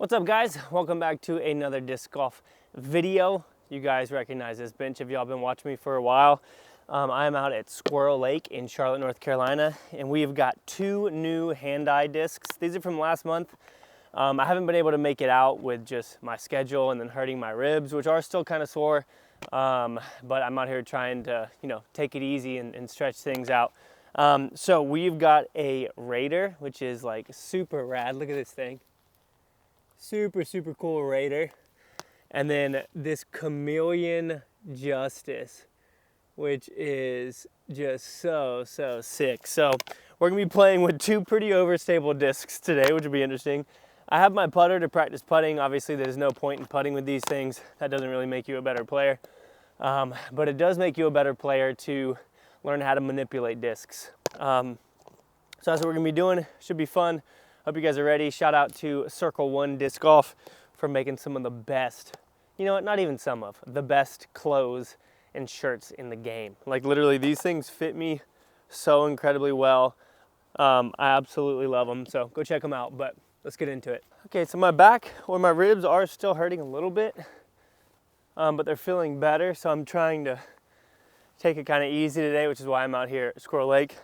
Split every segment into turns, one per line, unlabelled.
What's up, guys? Welcome back to another disc golf video. You guys recognize this bench if y'all been watching me for a while. I am out at Squirrel Lake in Charlotte, North Carolina, and we've got two new hand-eye discs. These are from last month. I haven't been able to make it out with just my schedule and then hurting my ribs, which are still kind of sore. But I'm out here trying to, take it easy and stretch things out. So we've got a Raider, which is like super rad. Look at this thing. Super cool Raider. And then this Chameleon Justice, which is just so sick. So we're gonna be playing with two pretty overstable discs today, which will be interesting. I have my putter to practice putting. Obviously there's no point in putting with these things. That doesn't really make you a better player. But it does make you a better player to learn how to manipulate discs. So that's what we're gonna be doing. Should be fun. Hope you guys are ready. Shout out to Circle One Disc Golf for making some of the best, not even some of, the best clothes and shirts in the game. Like literally these things fit me so incredibly well. I absolutely love them. So go check them out, but let's get into it. Okay, so my back or my ribs are still hurting a little bit, but they're feeling better. So I'm trying to take it kind of easy today, which is why I'm out here at Squirrel Lake.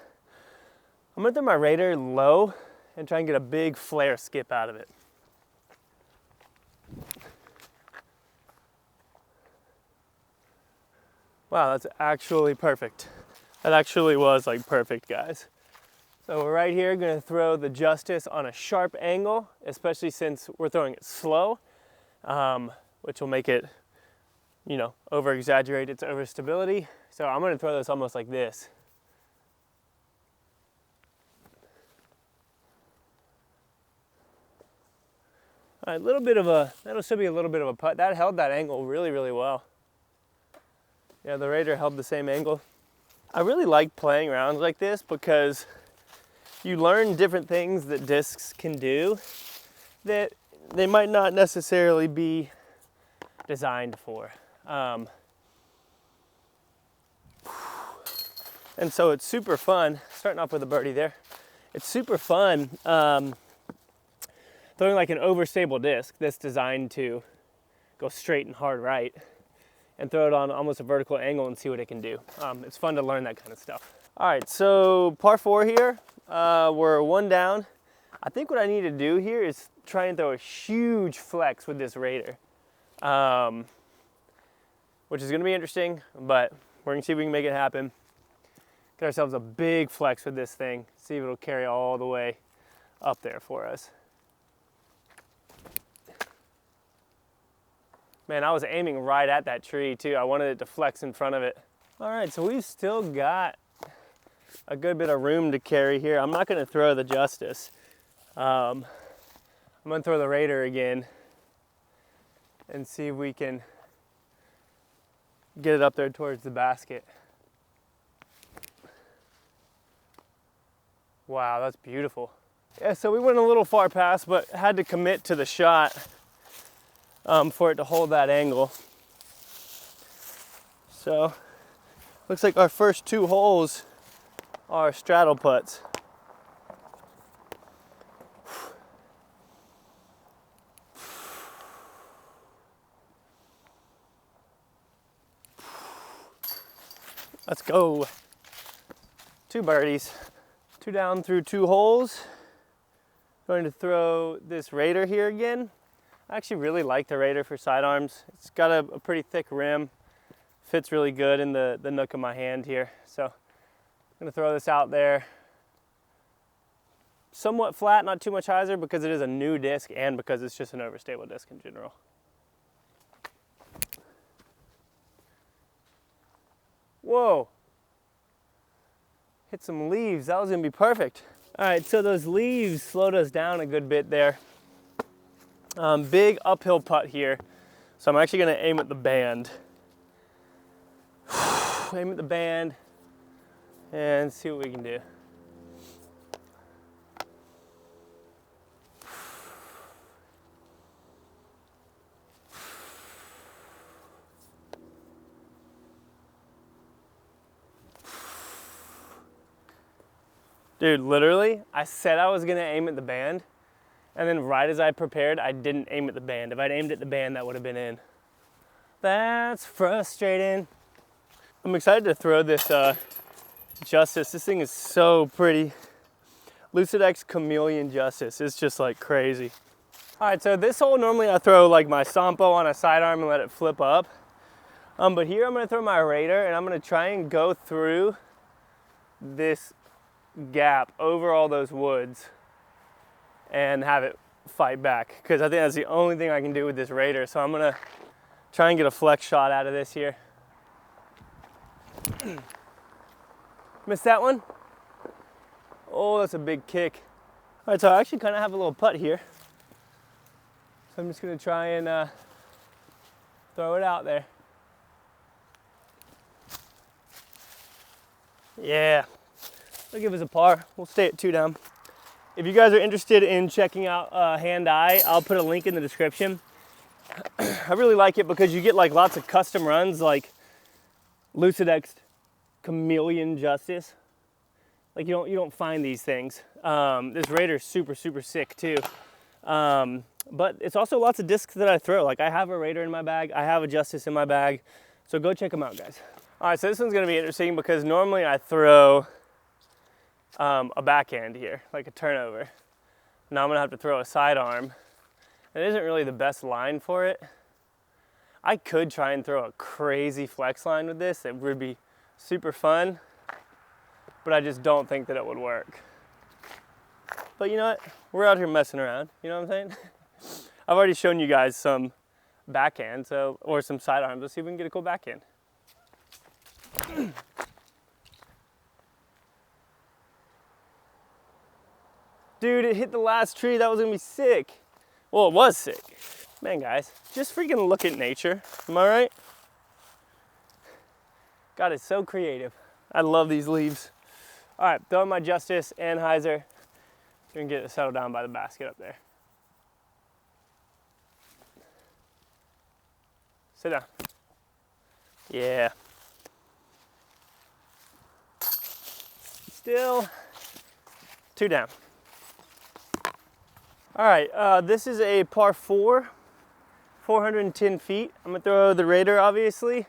I'm gonna throw my Raider low and try and get a big flare skip out of it. Wow, that's actually perfect. That actually was like perfect, guys. So we're right here gonna throw the Justice on a sharp angle, especially since we're throwing it slow, which will make it, over exaggerate its overstability. So I'm gonna throw this almost like this. All right, that'll still be a little bit of a putt. That held that angle really well. Yeah, the Raider held the same angle. I really like playing rounds like this because you learn different things that discs can do that they might not necessarily be designed for. And so it's super fun, starting off with a birdie there. It's super fun throwing like an overstable disc that's designed to go straight and hard right and throw it on almost a vertical angle and see what it can do. It's fun to learn that kind of stuff. All right, so par 4 here. We're one down. I think what I need to do here is try and throw a huge flex with this Raider, which is gonna be interesting, but we're gonna see if we can make it happen. Get ourselves a big flex with this thing, see if it'll carry all the way up there for us. Man, I was aiming right at that tree too. I wanted it to flex in front of it. All right, so we've still got a good bit of room to carry here. I'm not gonna throw the Justice. I'm gonna throw the Raider again and see if we can get it up there towards the basket. Wow, that's beautiful. Yeah, so we went a little far past, but had to commit to the shot for it to hold that angle. So, looks like our first 2 holes are straddle putts. Let's go. 2 birdies. 2 down through 2 holes. Going to throw this Raider here again. I actually really like the Raider for sidearms. It's got a pretty thick rim. Fits really good in the nook of my hand here. So I'm gonna throw this out there. Somewhat flat, not too much hyzer because it is a new disc and because it's just an overstable disc in general. Whoa. Hit some leaves, that was gonna be perfect. All right, so those leaves slowed us down a good bit there. Big uphill putt here. So I'm actually gonna aim at the band. Aim at the band and see what we can do. Dude, literally, I said I was gonna aim at the band And then right as I prepared, I didn't aim at the band. If I'd aimed at the band, that would have been in. That's frustrating. I'm excited to throw this Justice. This thing is so pretty. Lucidex Chameleon Justice. It's just like crazy. All right, so this hole, normally I throw like my Sampo on a sidearm and let it flip up. But here I'm gonna throw my Raider and I'm gonna try and go through this gap over all those woods and have it fight back, because I think that's the only thing I can do with this Raider. So I'm gonna try and get a flex shot out of this here. Missed that one? Oh, that's a big kick. All right, so I actually kind of have a little putt here. So I'm just gonna try and throw it out there. Yeah, that'll give us a par. We'll stay at 2 down. If you guys are interested in checking out Hand-Eye, I'll put a link in the description. I really like it because you get like lots of custom runs, like Lucidex Chameleon Justice. Like you don't find these things. This Raider's super sick too. But it's also lots of discs that I throw. Like I have a Raider in my bag, I have a Justice in my bag. So go check them out, guys. All right, so this one's gonna be interesting because normally I throw a backhand here, like a turnover. Now I'm gonna have to throw a sidearm. It isn't really the best line for it. I could try and throw a crazy flex line with this. It would be super fun, but I just don't think that it would work. But you know what? We're out here messing around, you know what I'm saying? I've already shown you guys some backhand, or some sidearms. Let's see if we can get a cool backhand. Dude, it hit the last tree. That was gonna be sick. Well, it was sick. Man, guys, just freaking look at nature. Am I right? God, it's so creative. I love these leaves. All right, throwing my Justice Anheuser. We're gonna get it settled down by the basket up there. Sit down. Yeah. Still 2 down. All right, this is a par 4, 410 feet. I'm gonna throw the Raider, obviously,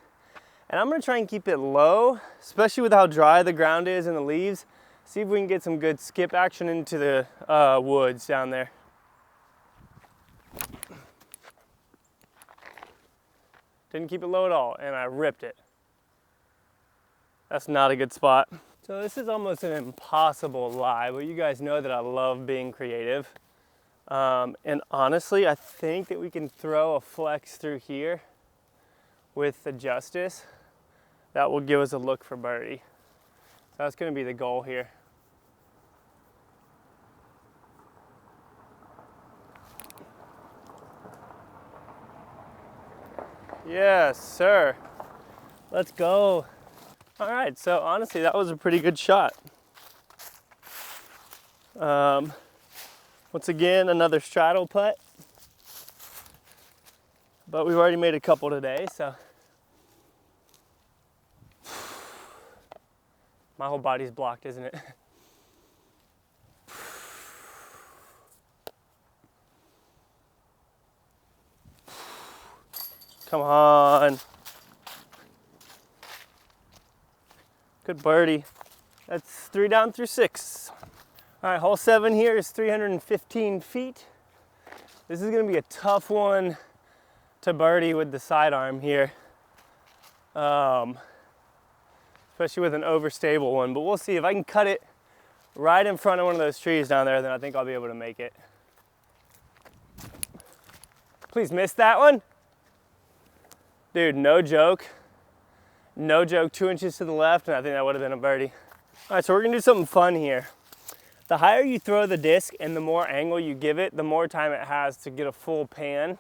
and I'm gonna try and keep it low, especially with how dry the ground is and the leaves. See if we can get some good skip action into the woods down there. Didn't keep it low at all, and I ripped it. That's not a good spot. So this is almost an impossible lie, but you guys know that I love being creative. And honestly, I think that we can throw a flex through here with the Justice. That will give us a look for birdie. So that's gonna be the goal here. Yes, sir. Let's go. All right, so honestly, that was a pretty good shot. Once again, another straddle putt. But we've already made a couple today, so. My whole body's blocked, isn't it? Come on. Good birdie. That's 3 down through 6. All right, hole 7 here is 315 feet. This is gonna be a tough one to birdie with the sidearm here. Especially with an overstable one, but we'll see. If I can cut it right in front of one of those trees down there, then I think I'll be able to make it. Please miss that one. Dude, no joke. No joke, 2 inches to the left, and I think that would have been a birdie. All right, so we're gonna do something fun here. The higher you throw the disc and the more angle you give it, the more time it has to get a full pan.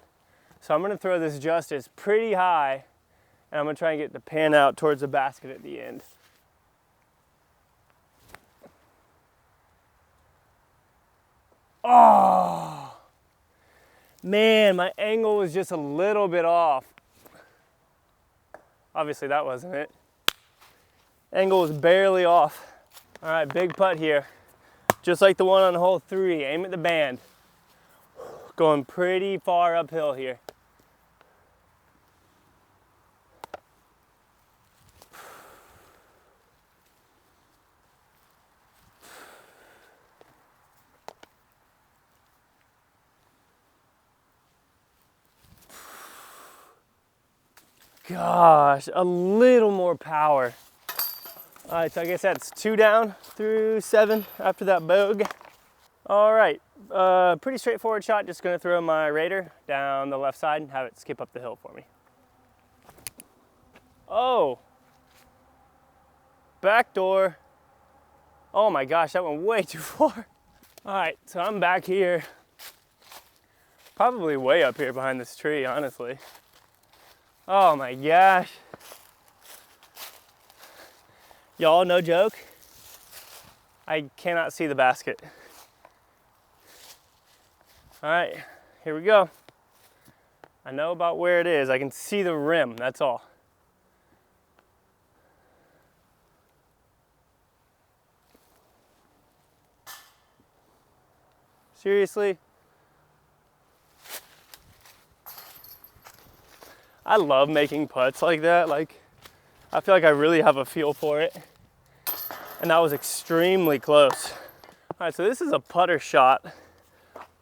So I'm gonna throw this Justice pretty high, and I'm gonna try and get the pan out towards the basket at the end. Oh, man, my angle was just a little bit off. Obviously that wasn't it. Angle was barely off. All right, big putt here. Just like the one on hole 3, aim at the band. going pretty far uphill here. Gosh, a little more power. All right, so I guess that's 2 down through 7 after that bogue. All right, pretty straightforward shot. Just gonna throw my Raider down the left side and have it skip up the hill for me. Oh, back door. Oh my gosh, that went way too far. All right, so I'm back here. Probably way up here behind this tree, honestly. Oh my gosh. Y'all, no joke, I cannot see the basket. All right, here we go. I know about where it is. I can see the rim, that's all. Seriously? I love making putts like that. Like, I feel like I really have a feel for it. And that was extremely close. All right, so this is a putter shot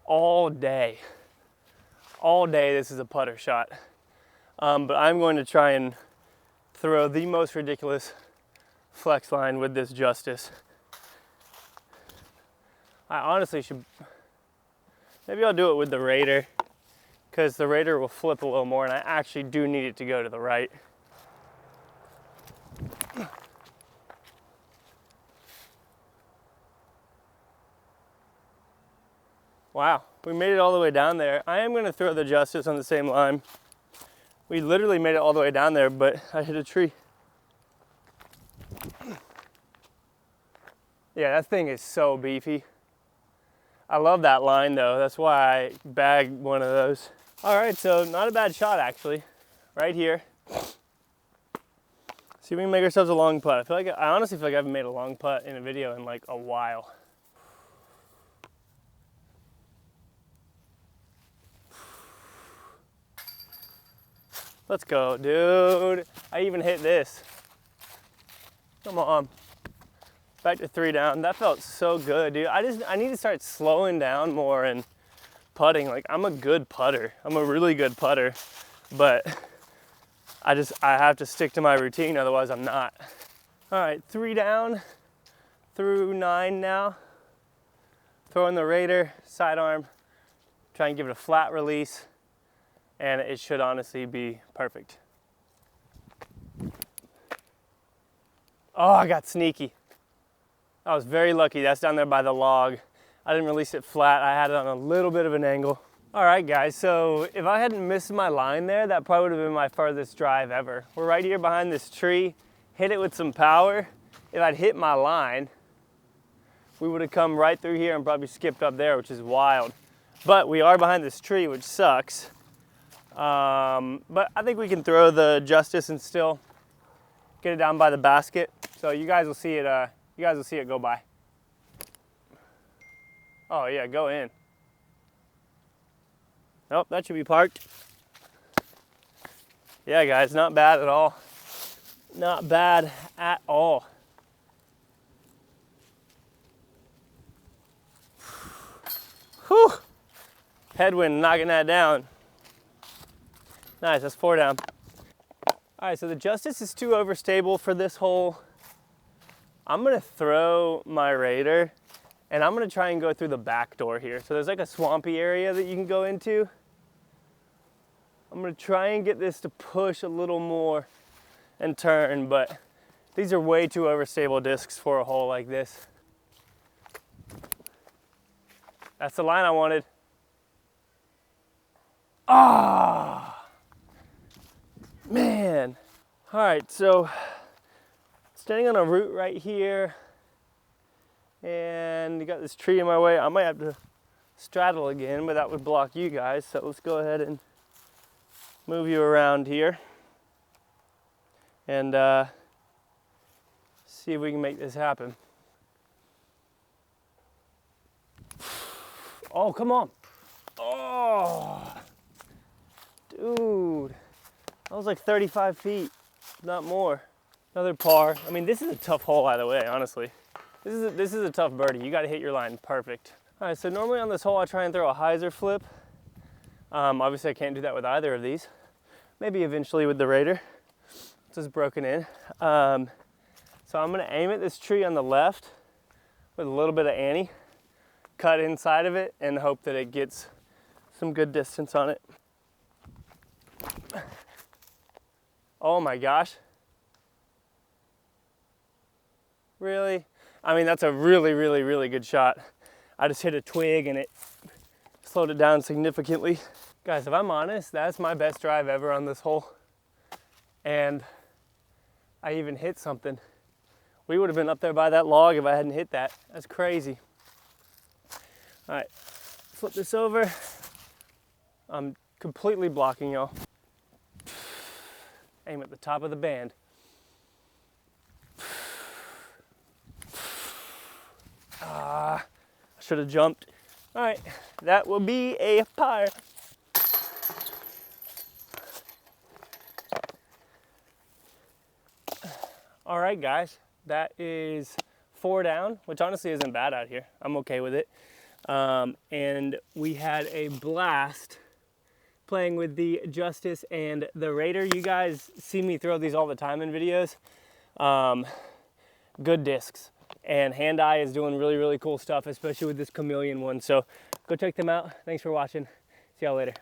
all day. All day this is a putter shot. But I'm going to try and throw the most ridiculous flex line with this Justice. I honestly should, maybe I'll do it with the Raider, because the Raider will flip a little more and I actually do need it to go to the right. Wow, we made it all the way down there. I am gonna throw the Justice on the same line. We literally made it all the way down there, but I hit a tree. Yeah, that thing is so beefy. I love that line though. That's why I bagged one of those. All right, so not a bad shot actually. Right here. See if we can make ourselves a long putt. I honestly feel like I haven't made a long putt in a video in like a while. Let's go, dude. I even hit this. Come on. Back to 3 down. That felt so good, dude. I need to start slowing down more and putting. Like, I'm a good putter. I'm a really good putter, but I have to stick to my routine, otherwise I'm not. All right, 3 down through 9 now. Throwing the Raider, sidearm, try and give it a flat release, and it should honestly be perfect. Oh, I got sneaky. I was very lucky. That's down there by the log. I didn't release it flat. I had it on a little bit of an angle. All right, guys, so if I hadn't missed my line there, that probably would have been my farthest drive ever. We're right here behind this tree, hit it with some power. If I'd hit my line, we would have come right through here and probably skipped up there, which is wild. But we are behind this tree, which sucks. But I think we can throw the Justice and still get it down by the basket. So you guys will see it go by. Oh yeah, go in. Nope, that should be parked. Yeah, guys, not bad at all. Not bad at all. Whew. Headwind knocking that down. Nice, that's 4 down. All right, so the Justice is too overstable for this hole. I'm gonna throw my Raider and I'm gonna try and go through the back door here. So there's like a swampy area that you can go into. I'm gonna try and get this to push a little more and turn, but these are way too overstable discs for a hole like this. That's the line I wanted. Ah, man. All right, so standing on a root right here, and you got this tree in my way. I might have to straddle again, but that would block you guys. So let's go ahead and move you around here and see if we can make this happen. Oh, come on. Oh, dude, that was like 35 feet, not more. Another par. I mean, this is a tough hole either way, honestly. This is a tough birdie. You got to hit your line perfect. All right, so normally on this hole, I try and throw a hyzer flip. Obviously, I can't do that with either of these. Maybe eventually with the Raider. This is broken in. So I'm gonna aim at this tree on the left with a little bit of Annie, cut inside of it, and hope that it gets some good distance on it. Oh my gosh. Really? I mean, that's a really, really, really good shot. I just hit a twig and it slowed it down significantly. Guys, if I'm honest, that's my best drive ever on this hole. And I even hit something. We would have been up there by that log if I hadn't hit that. That's crazy. All right, flip this over. I'm completely blocking y'all. Aim at the top of the band. I should have jumped. All right, that will be a par. All right, guys, that is 4 down, which honestly isn't bad out here. I'm okay with it. And we had a blast playing with the Justice and the Raider. You guys see me throw these all the time in videos. Good discs. And Hand Eye is doing really, really cool stuff, especially with this chameleon one. So go check them out. Thanks for watching. See y'all later.